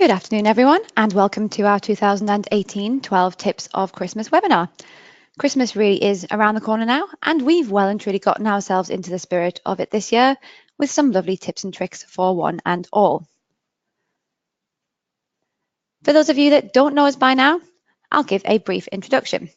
Good afternoon, everyone, and welcome to our 2018 12 Tips of Christmas webinar. Christmas really is around the corner now, and we've well and truly gotten ourselves into the spirit of it this year with some lovely tips and tricks for one and all. For those of you that don't know us by now, I'll give a brief introduction.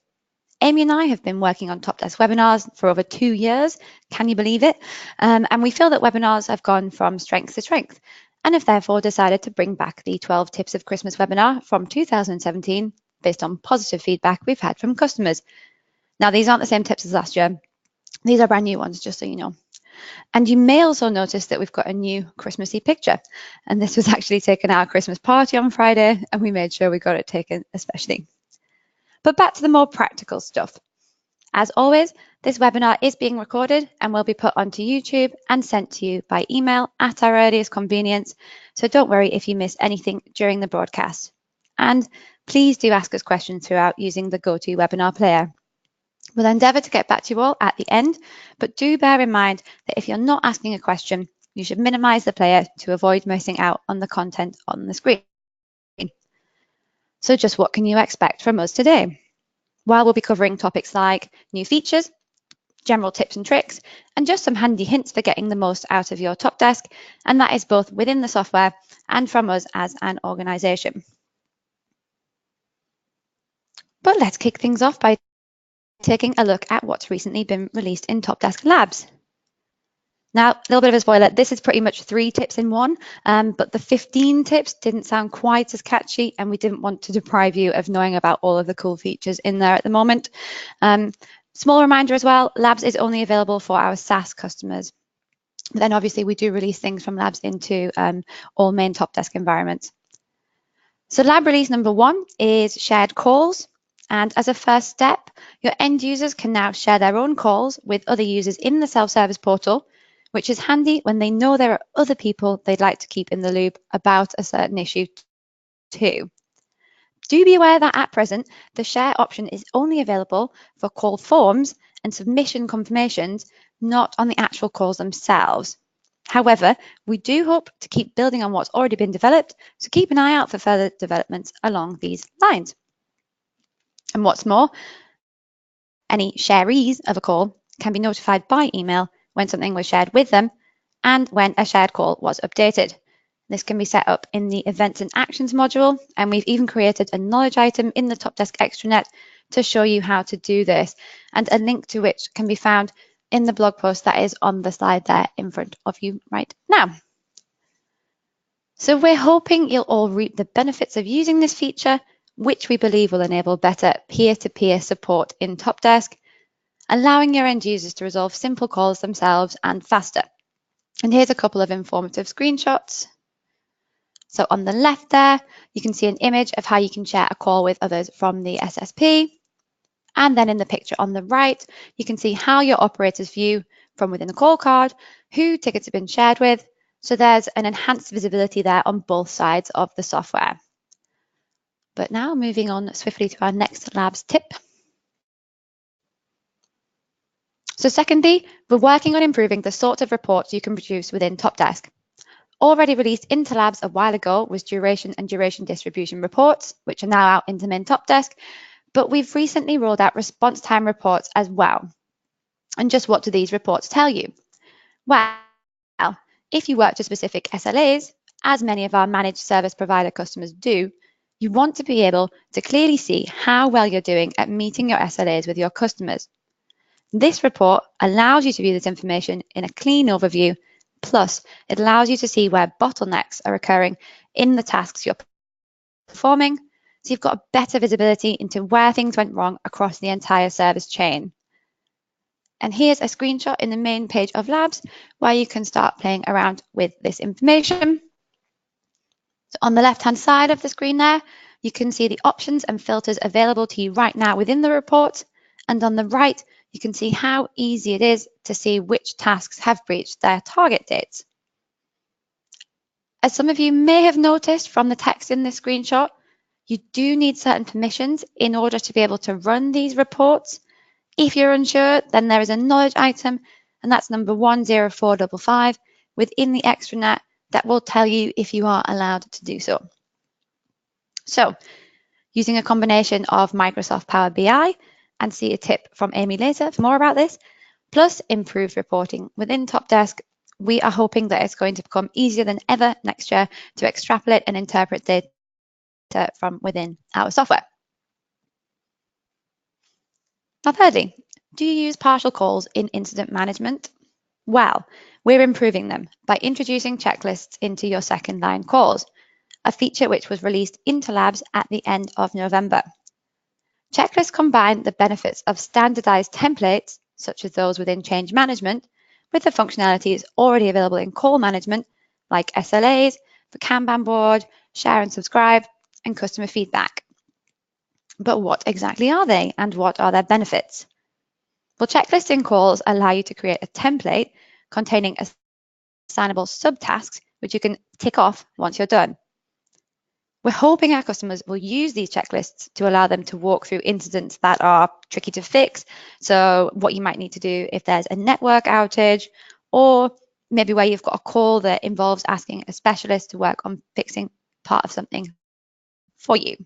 Amy and I have been working on TOPdesk webinars for over 2 years, can you believe it? And we feel that webinars have gone from strength to strength, and have therefore decided to bring back the 12 Tips of Christmas webinar from 2017 based on positive feedback we've had from customers. Now, these aren't the same tips as last year. These are brand new ones, just so you know. And you may also notice that we've got a new Christmassy picture. And this was actually taken at our Christmas party on Friday, and we made sure we got it taken especially. But back to the more practical stuff. As always, this webinar is being recorded and will be put onto YouTube and sent to you by email at our earliest convenience. So don't worry if you miss anything during the broadcast. And please do ask us questions throughout using the GoToWebinar player. We'll endeavour to get back to you all at the end, but do bear in mind that if you're not asking a question, you should minimise the player to avoid missing out on the content on the screen. So just what can you expect from us today? While we'll be covering topics like new features, general tips and tricks, and just some handy hints for getting the most out of your TOPdesk, and that is both within the software and from us as an organisation. But let's kick things off by taking a look at what's recently been released in TOPdesk Labs. Now, a little bit of a spoiler, this is pretty much 3 tips in one, but the 15 tips didn't sound quite as catchy, and we didn't want to deprive you of knowing about all of the cool features in there at the moment. Small reminder as well, Labs is only available for our SaaS customers. But then obviously we do release things from Labs into all main TOPdesk environments. So lab release number 1 is shared calls. And as a first step, your end users can now share their own calls with other users in the self-service portal, which is handy when they know there are other people they'd like to keep in the loop about a certain issue too. Do be aware that at present, the share option is only available for call forms and submission confirmations, not on the actual calls themselves. However, we do hope to keep building on what's already been developed, so keep an eye out for further developments along these lines. And what's more, any sharees of a call can be notified by email when something was shared with them and when a shared call was updated. This can be set up in the Events and Actions module, and we've even created a knowledge item in the TOPdesk extranet to show you how to do this, and a link to which can be found in the blog post that is on the slide there in front of you right now. So we're hoping you'll all reap the benefits of using this feature, which we believe will enable better peer-to-peer support in TOPdesk, allowing your end users to resolve simple calls themselves and faster. And here's a couple of informative screenshots. So on the left there, you can see an image of how you can share a call with others from the SSP. And then in the picture on the right, you can see how your operators view from within the call card, who tickets have been shared with. So there's an enhanced visibility there on both sides of the software. But now moving on swiftly to our next Labs tip. So secondly, we're working on improving the sorts of reports you can produce within TOPdesk. Already released into Labs a while ago was duration and duration distribution reports, which are now out into main TOPdesk, but we've recently rolled out response time reports as well. And just what do these reports tell you? Well, if you work to specific SLAs, as many of our managed service provider customers do, you want to be able to clearly see how well you're doing at meeting your SLAs with your customers. This report allows you to view this information in a clean overview. Plus, it allows you to see where bottlenecks are occurring in the tasks you're performing, so you've got a better visibility into where things went wrong across the entire service chain. And here's a screenshot in the main page of Labs where you can start playing around with this information. So on the left-hand side of the screen there, you can see the options and filters available to you right now within the report. And on the right, you can see how easy it is to see which tasks have reached their target dates. As some of you may have noticed from the text in this screenshot, you do need certain permissions in order to be able to run these reports. If you're unsure, then there is a knowledge item, and that's number 10455 within the extranet that will tell you if you are allowed to do so. So using a combination of Microsoft Power BI, and see a tip from Amy later for more about this, plus improved reporting within TOPdesk, we are hoping that it's going to become easier than ever next year to extrapolate and interpret data from within our software. Now, thirdly, do you use partial calls in incident management? Well, we're improving them by introducing checklists into your second line calls, a feature which was released into labs at the end of November. Checklists combine the benefits of standardized templates, such as those within change management, with the functionalities already available in call management, like SLAs, the Kanban board, share and subscribe, and customer feedback. But what exactly are they, and what are their benefits? Well, checklisting calls allow you to create a template containing assignable subtasks, which you can tick off once you're done. We're hoping our customers will use these checklists to allow them to walk through incidents that are tricky to fix. So what you might need to do if there's a network outage, or maybe where you've got a call that involves asking a specialist to work on fixing part of something for you.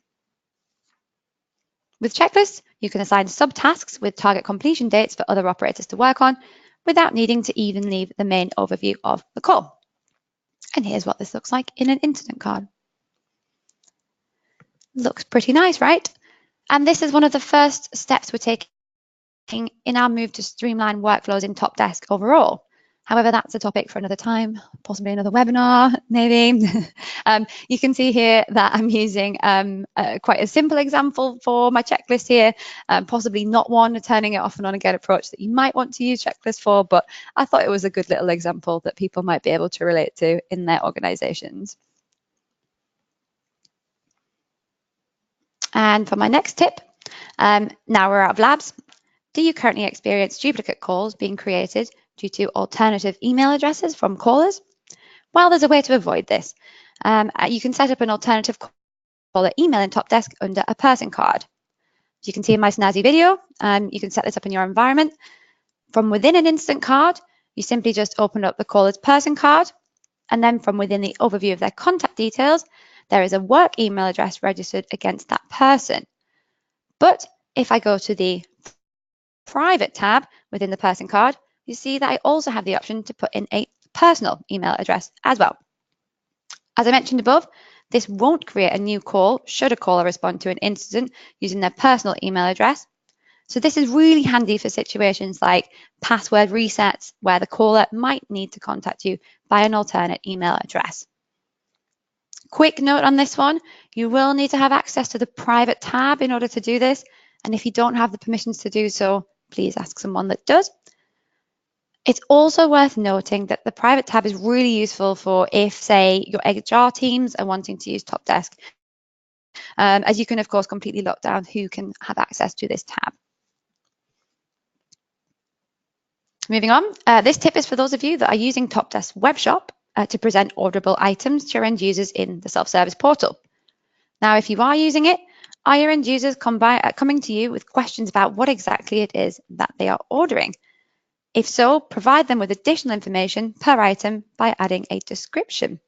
With checklists, you can assign subtasks with target completion dates for other operators to work on without needing to even leave the main overview of the call. And here's what this looks like in an incident card. Looks pretty nice, right? And this is one of the first steps we're taking in our move to streamline workflows in TOPdesk overall. However, that's a topic for another time, possibly another webinar, maybe. You can see here that I'm using quite a simple example for my checklist here, possibly not one, a turning it off and on again approach that you might want to use checklists for, but I thought it was a good little example that people might be able to relate to in their organizations. And for my next tip, now we're out of labs. Do you currently experience duplicate calls being created due to alternative email addresses from callers? Well, there's a way to avoid this. You can set up an alternative caller email in TOPdesk under a person card. As you can see in my snazzy video, you can set this up in your environment. From within an instant card, you simply just open up the caller's person card, and then from within the overview of their contact details, there is a work email address registered against that person. But if I go to the private tab within the person card, you see that I also have the option to put in a personal email address as well. As I mentioned above, this won't create a new call should a caller respond to an incident using their personal email address. So this is really handy for situations like password resets where the caller might need to contact you by an alternate email address. Quick note on this one, you will need to have access to the private tab in order to do this. And if you don't have the permissions to do so, please ask someone that does. It's also worth noting that the private tab is really useful for if, say, your HR teams are wanting to use TOPdesk, as you can, of course, completely lock down who can have access to this tab. Moving on, this tip is for those of you that are using TOPdesk Web Shop to present orderable items to your end users in the self-service portal. Now, if you are using it, are your end users coming to you with questions about what exactly it is that they are ordering? If so, provide them with additional information per item by adding a description.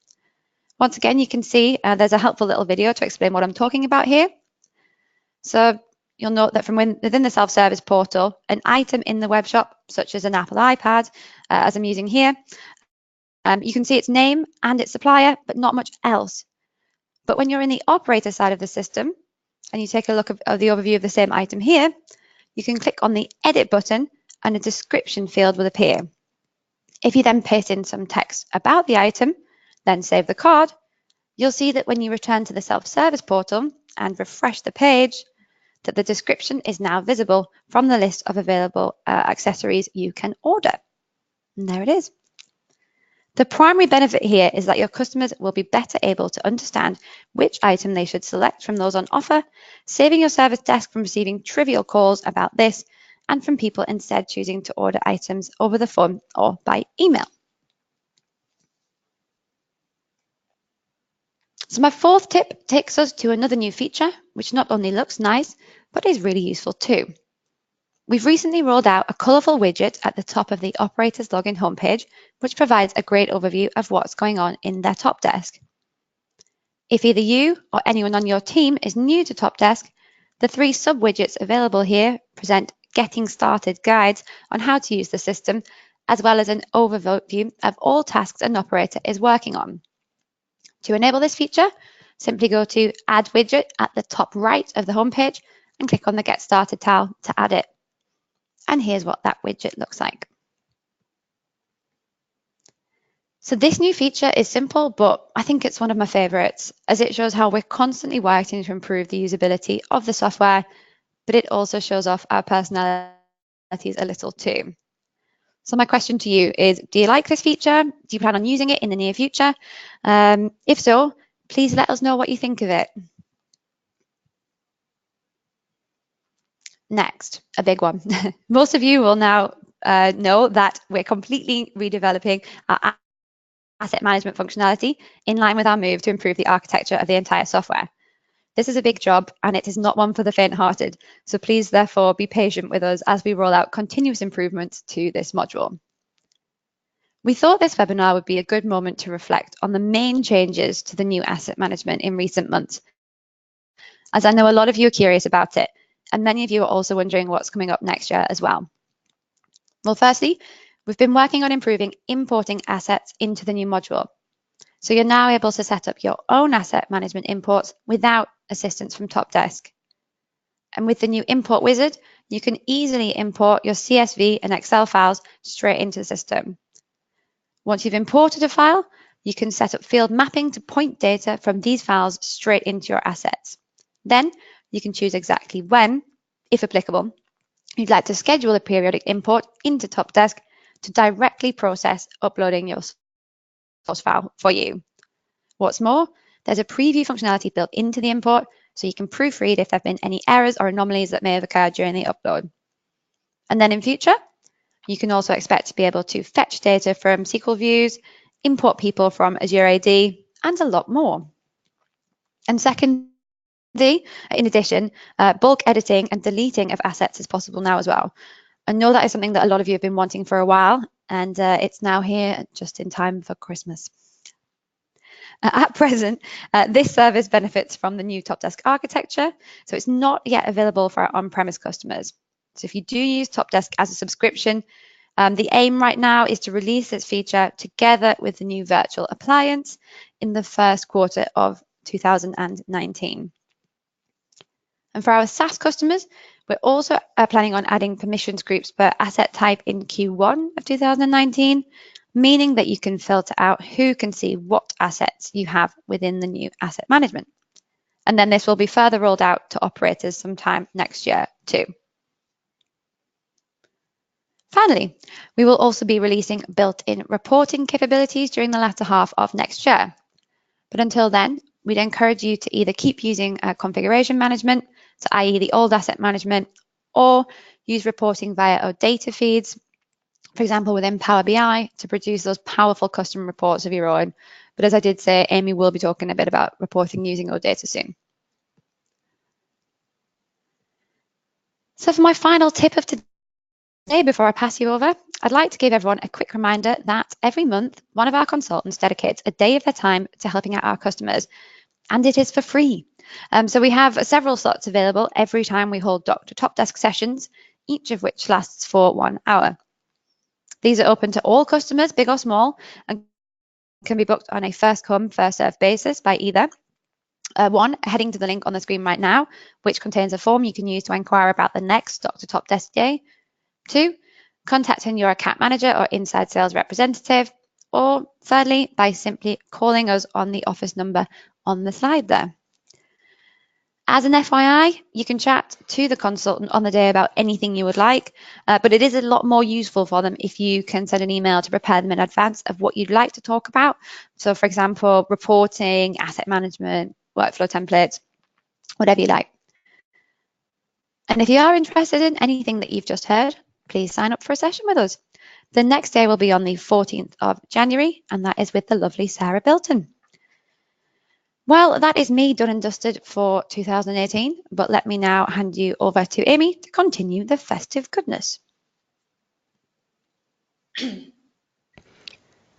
Once again, you can see there's a helpful little video to explain what I'm talking about here. So you'll note that from within the self-service portal, an item in the web shop, such as an Apple iPad, as I'm using here, you can see its name and its supplier, but not much else. But when you're in the operator side of the system, and you take a look at the overview of the same item here, you can click on the edit button and a description field will appear. If you then paste in some text about the item, then save the card, you'll see that when you return to the self-service portal and refresh the page, that the description is now visible from the list of available accessories you can order. And there it is. The primary benefit here is that your customers will be better able to understand which item they should select from those on offer, saving your service desk from receiving trivial calls about this and from people instead choosing to order items over the phone or by email. So my fourth tip takes us to another new feature, which not only looks nice, but is really useful too. We've recently rolled out a colourful widget at the top of the operator's login homepage, which provides a great overview of what's going on in their TOPdesk. If either you or anyone on your team is new to TOPdesk, the 3 sub-widgets available here present getting started guides on how to use the system, as well as an overview of all tasks an operator is working on. To enable this feature, simply go to Add Widget at the top right of the homepage and click on the Get Started tile to add it. And here's what that widget looks like. So this new feature is simple, but I think it's one of my favorites, as it shows how we're constantly working to improve the usability of the software, but it also shows off our personalities a little too. So my question to you is, do you like this feature? Do you plan on using it in the near future? If so, please let us know what you think of it. Next, a big one. Most of you will now know that we're completely redeveloping our asset management functionality in line with our move to improve the architecture of the entire software. This is a big job and it is not one for the faint-hearted, so please therefore be patient with us as we roll out continuous improvements to this module. We thought this webinar would be a good moment to reflect on the main changes to the new asset management in recent months, as I know a lot of you are curious about it, and many of you are also wondering what's coming up next year as well. Well, firstly, we've been working on improving importing assets into the new module. So you're now able to set up your own asset management imports without assistance from TOPdesk. And with the new import wizard, you can easily import your CSV and Excel files straight into the system. Once you've imported a file, you can set up field mapping to point data from these files straight into your assets. Then you can choose exactly when, if applicable, you'd like to schedule a periodic import into TOPdesk to directly process uploading your source file for you. What's more, there's a preview functionality built into the import, so you can proofread if there have been any errors or anomalies that may have occurred during the upload. And then in future, you can also expect to be able to fetch data from SQL views, import people from Azure AD, and a lot more. And secondly, in addition, bulk editing and deleting of assets is possible now as well. I know that is something that a lot of you have been wanting for a while, and it's now here just in time for Christmas. At present, this service benefits from the new TOPdesk architecture, so it's not yet available for our on-premise customers. So if you do use TOPdesk as a subscription, the aim right now is to release this feature together with the new virtual appliance in the first quarter of 2019. And for our SaaS customers, we're also planning on adding permissions groups per asset type in Q1 of 2019, meaning that you can filter out who can see what assets you have within the new asset management. And then this will be further rolled out to operators sometime next year too. Finally, we will also be releasing built-in reporting capabilities during the latter half of next year. But until then, we'd encourage you to either keep using configuration management, so i.e. the old asset management, or use reporting via our data feeds, for example, within Power BI, to produce those powerful custom reports of your own. But as I did say, Amy will be talking a bit about reporting using Odata soon. So for my final tip of today, before I pass you over, I'd like to give everyone a quick reminder that every month, one of our consultants dedicates a day of their time to helping out our customers, and it is for free. So we have several slots available every time we hold Dr. TOPdesk sessions, each of which lasts for 1 hour. These are open to all customers, big or small, and can be booked on a first-come, first-served basis by either one, heading to the link on the screen right now, which contains a form you can use to inquire about the next Dr. TOPdesk day. 2, contacting your account manager or inside sales representative, or thirdly, by simply calling us on the office number on the slide there. As an FYI, you can chat to the consultant on the day about anything you would like, but it is a lot more useful for them if you can send an email to prepare them in advance of what you'd like to talk about. So for example, reporting, asset management, workflow templates, whatever you like. And if you are interested in anything that you've just heard, please sign up for a session with us. The next day will be on the 14th of January, and that is with the lovely Sarah Bilton. Well, that is me done and dusted for 2018, but let me now hand you over to Amy to continue the festive goodness.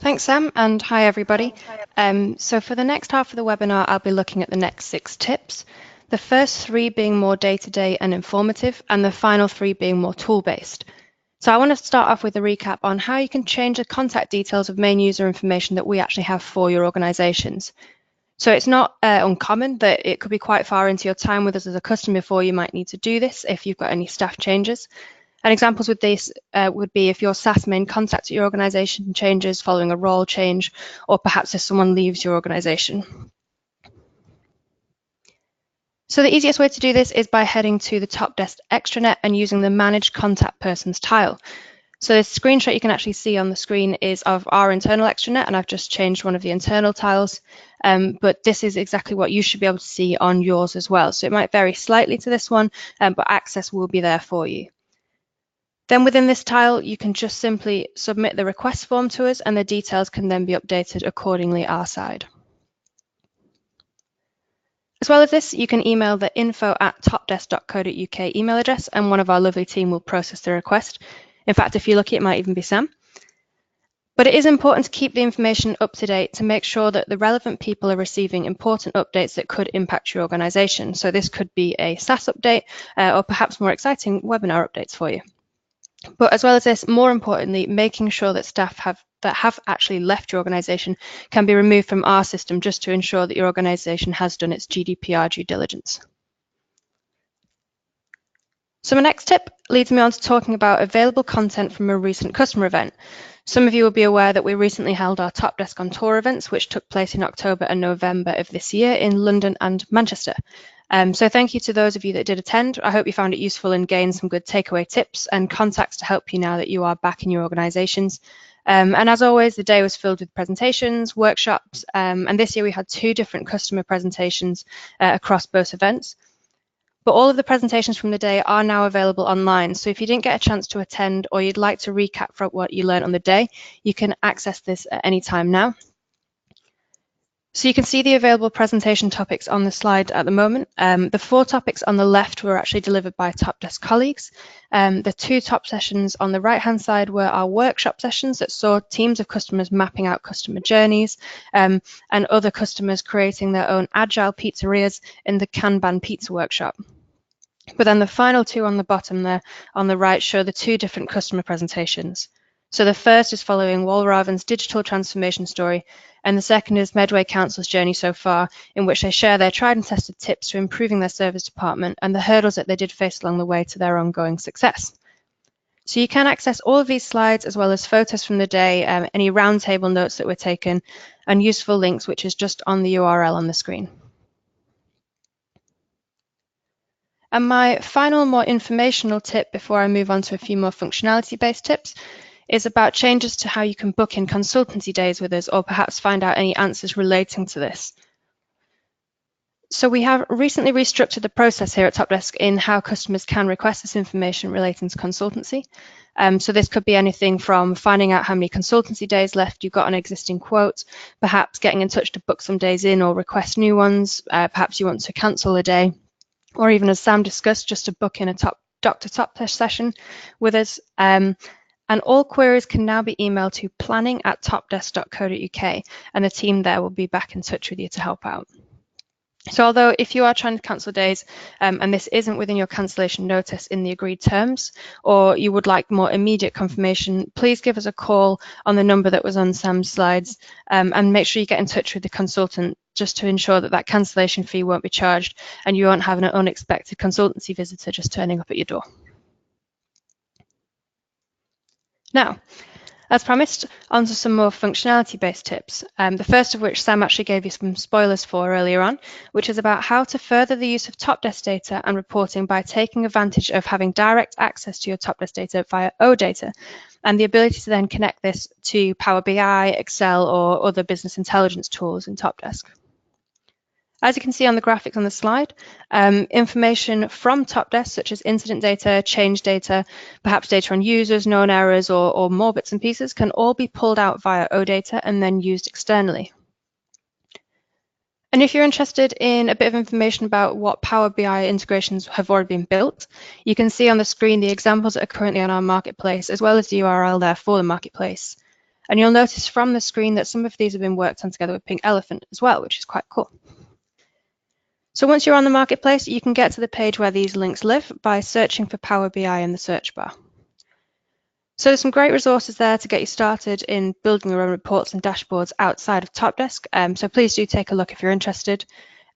Thanks, Sam, and hi, everybody. So for the next half of the webinar, I'll be looking at the next 6 tips, the first 3 being more day-to-day and informative, and the final 3 being more tool-based. So I want to start off with a recap on how you can change the contact details of main user information that we actually have for your organizations. So it's not uncommon that it could be quite far into your time with us as a customer before you might need to do this if you've got any staff changes. And examples with this would be if your SaaS main contact at your organization changes following a role change, or perhaps if someone leaves your organization. So the easiest way to do this is by heading to the TOPdesk extranet and using the Manage Contact Persons tile. So this screenshot you can actually see on the screen is of our internal extranet, and I've just changed one of the internal tiles, but this is exactly what you should be able to see on yours as well. So it might vary slightly to this one, but access will be there for you. Then within this tile, you can just simply submit the request form to us, and the details can then be updated accordingly our side. As well as this, you can email the info@topdesk.co.uk email address, and one of our lovely team will process the request. In fact, if you're lucky, it might even be Sam. But it is important to keep the information up to date to make sure that the relevant people are receiving important updates that could impact your organization. So this could be a SaaS update or perhaps more exciting webinar updates for you. But as well as this, more importantly, making sure that staff that have actually left your organization can be removed from our system just to ensure that your organization has done its GDPR due diligence. So my next tip leads me on to talking about available content from a recent customer event. Some of you will be aware that we recently held our TOPdesk on Tour events, which took place in October and November of this year in London and Manchester. So thank you to those of you that did attend. I hope you found it useful and gained some good takeaway tips and contacts to help you now that you are back in your organizations. And as always, the day was filled with presentations, workshops, and this year we had 2 different customer presentations across both events. But all of the presentations from the day are now available online. So if you didn't get a chance to attend or you'd like to recap from what you learned on the day, you can access this at any time now. So you can see the available presentation topics on the slide at the moment. The 4 topics on the left were actually delivered by TOPdesk colleagues. The 2 top sessions on the right-hand side were our workshop sessions that saw teams of customers mapping out customer journeys and other customers creating their own agile pizzerias in the Kanban pizza workshop. But then the final 2 on the bottom there on the right show the 2 different customer presentations. So the first is following Walraven's digital transformation story, and the second is Medway Council's journey so far, in which they share their tried and tested tips to improving their service department and the hurdles that they did face along the way to their ongoing success. So you can access all of these slides as well as photos from the day, any roundtable notes that were taken, and useful links, which is just on the URL on the screen. And my final, more informational tip before I move on to a few more functionality-based tips is about changes to how you can book in consultancy days with us, or perhaps find out any answers relating to this. So we have recently restructured the process here at TOPdesk in how customers can request this information relating to consultancy. So this could be anything from finding out how many consultancy days left you've got on existing quotes, perhaps getting in touch to book some days in or request new ones, perhaps you want to cancel a day, or even as Sam discussed, just to book in a Dr. TOPdesk session with us. And all queries can now be emailed to planning@topdesk.co.uk, and the team there will be back in touch with you to help out. So although if you are trying to cancel days and this isn't within your cancellation notice in the agreed terms, or you would like more immediate confirmation, please give us a call on the number that was on Sam's slides, and make sure you get in touch with the consultant just to ensure that that cancellation fee won't be charged and you won't have an unexpected consultancy visitor just turning up at your door. Now, as promised, onto some more functionality-based tips, the first of which Sam actually gave you some spoilers for earlier on, which is about how to further the use of TOPdesk data and reporting by taking advantage of having direct access to your TOPdesk data via OData, and the ability to then connect this to Power BI, Excel, or other business intelligence tools in TOPdesk. As you can see on the graphics on the slide, information from TOPdesk, such as incident data, change data, perhaps data on users, known errors, or more bits and pieces, can all be pulled out via OData and then used externally. And if you're interested in a bit of information about what Power BI integrations have already been built, you can see on the screen the examples that are currently on our marketplace, as well as the URL there for the marketplace. And you'll notice from the screen that some of these have been worked on together with Pink Elephant as well, which is quite cool. So once you're on the marketplace, you can get to the page where these links live by searching for Power BI in the search bar. So there's some great resources there to get you started in building your own reports and dashboards outside of TOPdesk. So please do take a look if you're interested.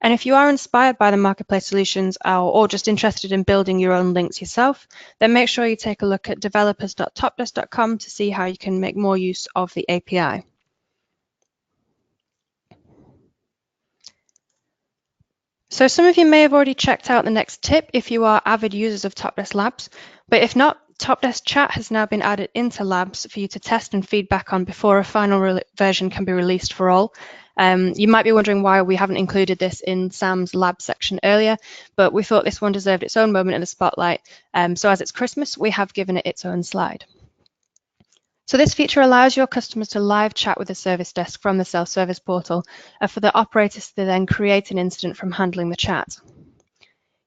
And if you are inspired by the marketplace solutions or just interested in building your own links yourself, then make sure you take a look at developers.topdesk.com to see how you can make more use of the API. So some of you may have already checked out the next tip if you are avid users of TOPdesk Labs, but if not, TOPdesk Chat has now been added into Labs for you to test and feedback on before a final version can be released for all. You might be wondering why we haven't included this in Sam's lab section earlier, but we thought this one deserved its own moment in the spotlight. So as it's Christmas, we have given it its own slide. So this feature allows your customers to live chat with the service desk from the self-service portal for the operators to then create an incident from handling the chat.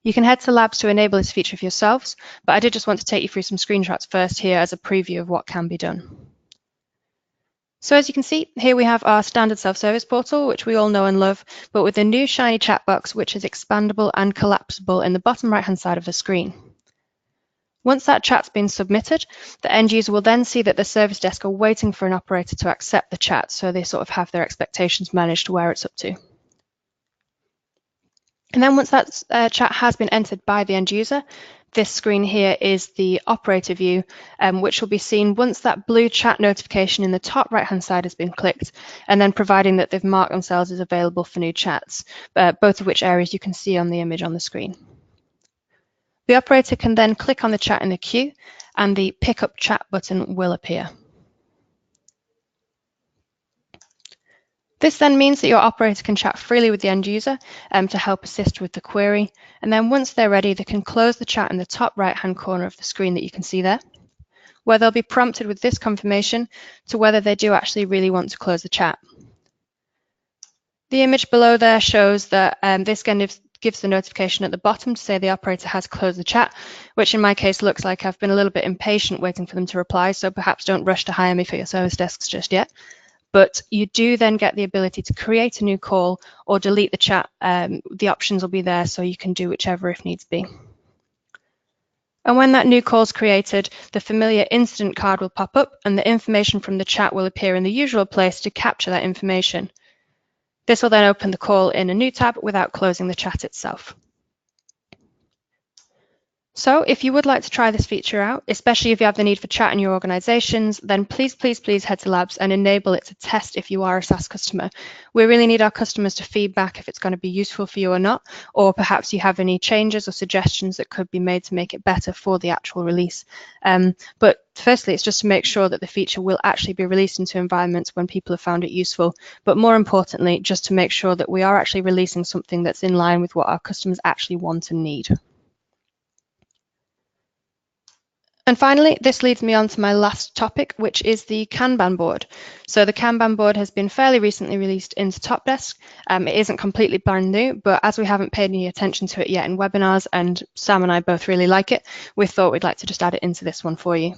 You can head to Labs to enable this feature for yourselves, but I did just want to take you through some screenshots first here as a preview of what can be done. So as you can see, here we have our standard self-service portal, which we all know and love, but with a new shiny chat box, which is expandable and collapsible in the bottom right-hand side of the screen. Once that chat's been submitted, the end user will then see that the service desk are waiting for an operator to accept the chat, so they sort of have their expectations managed to where it's up to. And then once that chat has been entered by the end user, this screen here is the operator view, which will be seen once that blue chat notification in the top right-hand side has been clicked, and then providing that they've marked themselves as available for new chats, both of which areas you can see on the image on the screen. The operator can then click on the chat in the queue, and the Pick Up Chat button will appear. This then means that your operator can chat freely with the end user to help assist with the query. And then once they're ready, they can close the chat in the top right-hand corner of the screen that you can see there, where they'll be prompted with this confirmation to whether they do actually really want to close the chat. The image below there shows that this gives the notification at the bottom to say the operator has closed the chat, which in my case looks like I've been a little bit impatient waiting for them to reply, so perhaps don't rush to hire me for your service desks just yet. But you do then get the ability to create a new call or delete the chat. The options will be there, so you can do whichever if needs be. And when that new call is created, the familiar incident card will pop up and the information from the chat will appear in the usual place to capture that information. This will then open the call in a new tab without closing the chat itself. So if you would like to try this feature out, especially if you have the need for chat in your organizations, then please head to Labs and enable it to test if you are a SaaS customer. We really need our customers to feedback if it's going to be useful for you or not, or perhaps you have any changes or suggestions that could be made to make it better for the actual release. But firstly, it's just to make sure that the feature will actually be released into environments when people have found it useful, but more importantly, just to make sure that we are actually releasing something that's in line with what our customers actually want and need. And finally, this leads me on to my last topic, which is the Kanban board. So the Kanban board has been fairly recently released into TOPdesk. It isn't completely brand new, but as we haven't paid any attention to it yet in webinars, and Sam and I both really like it, we thought we'd like to just add it into this one for you.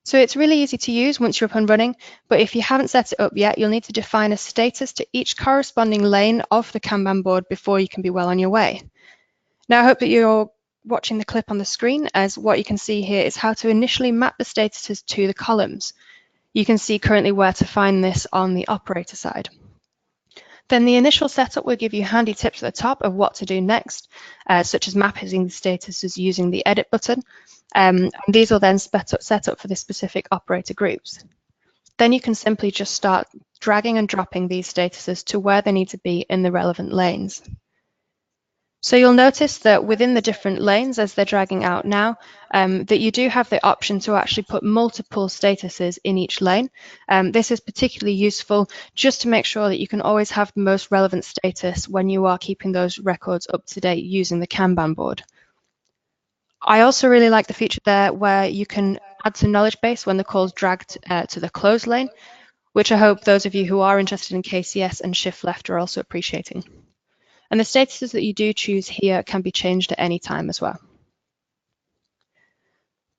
So it's really easy to use once you're up and running, but if you haven't set it up yet, you'll need to define a status to each corresponding lane of the Kanban board before you can be well on your way. Now, I hope that you're watching the clip on the screen, as what you can see here is how to initially map the statuses to the columns. You can see currently where to find this on the operator side. Then the initial setup will give you handy tips at the top of what to do next, such as mapping the statuses using the edit button. And these will then set up for the specific operator groups. Then you can simply just start dragging and dropping these statuses to where they need to be in the relevant lanes. So you'll notice that within the different lanes, as they're dragging out now, that you do have the option to actually put multiple statuses in each lane. This is particularly useful just to make sure that you can always have the most relevant status when you are keeping those records up to date using the Kanban board. I also really like the feature there where you can add to knowledge base when the call's dragged to the closed lane, which I hope those of you who are interested in KCS and shift left are also appreciating. And the statuses that you do choose here can be changed at any time as well.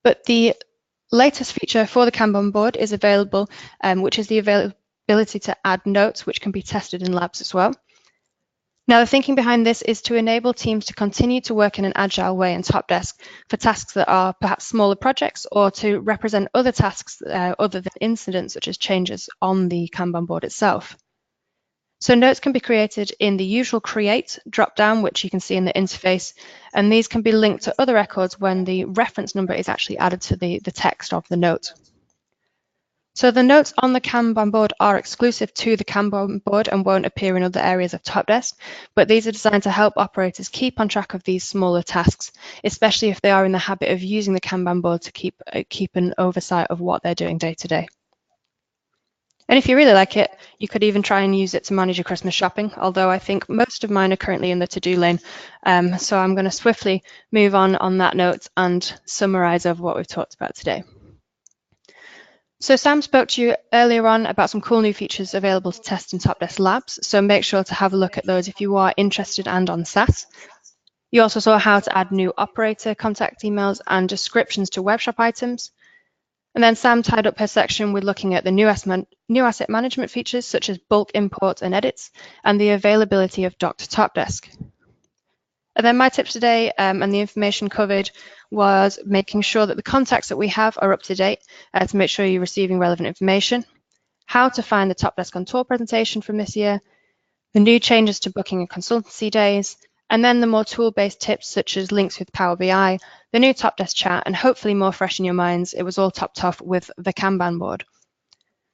But the latest feature for the Kanban board is available, which is the availability to add notes, which can be tested in labs as well. Now, the thinking behind this is to enable teams to continue to work in an agile way in TOPdesk for tasks that are perhaps smaller projects, or to represent other tasks other than incidents, such as changes on the Kanban board itself. So notes can be created in the usual Create drop-down, which you can see in the interface, and these can be linked to other records when the reference number is actually added to the text of the note. So the notes on the Kanban board are exclusive to the Kanban board and won't appear in other areas of TOPdesk, but these are designed to help operators keep on track of these smaller tasks, especially if they are in the habit of using the Kanban board to keep an oversight of what they're doing day to day. And if you really like it, you could even try and use it to manage your Christmas shopping, although I think most of mine are currently in the to-do lane. So I'm going to swiftly move on that note and summarize over what we've talked about today. So Sam spoke to you earlier on about some cool new features available to test in TOPdesk Labs, so make sure to have a look at those if you are interested and on SAS. You also saw how to add new operator contact emails and descriptions to web shop items. And then Sam tied up her section with looking at the new asset management features, such as bulk imports and edits, and the availability of Doc to TOPdesk. And then my tips today and the information covered was making sure that the contacts that we have are up to date to make sure you're receiving relevant information, how to find the TOPdesk on Tour presentation from this year, the new changes to booking and consultancy days, and then the more tool-based tips such as links with Power BI, the new TOPdesk Chat, and hopefully more fresh in your minds, it was all topped off with the Kanban board.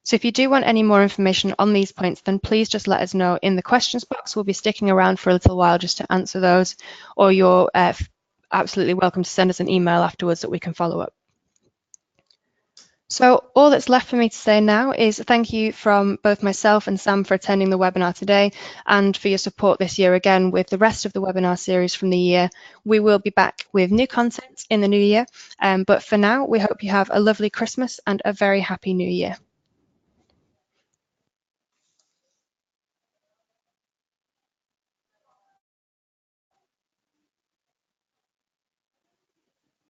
So if you do want any more information on these points, then please just let us know in the questions box. We'll be sticking around for a little while just to answer those, or you're absolutely welcome to send us an email afterwards that we can follow up. So all that's left for me to say now is thank you from both myself and Sam for attending the webinar today and for your support this year again with the rest of the webinar series from the year. We will be back with new content in the new year, but for now, we hope you have a lovely Christmas and a very happy new year.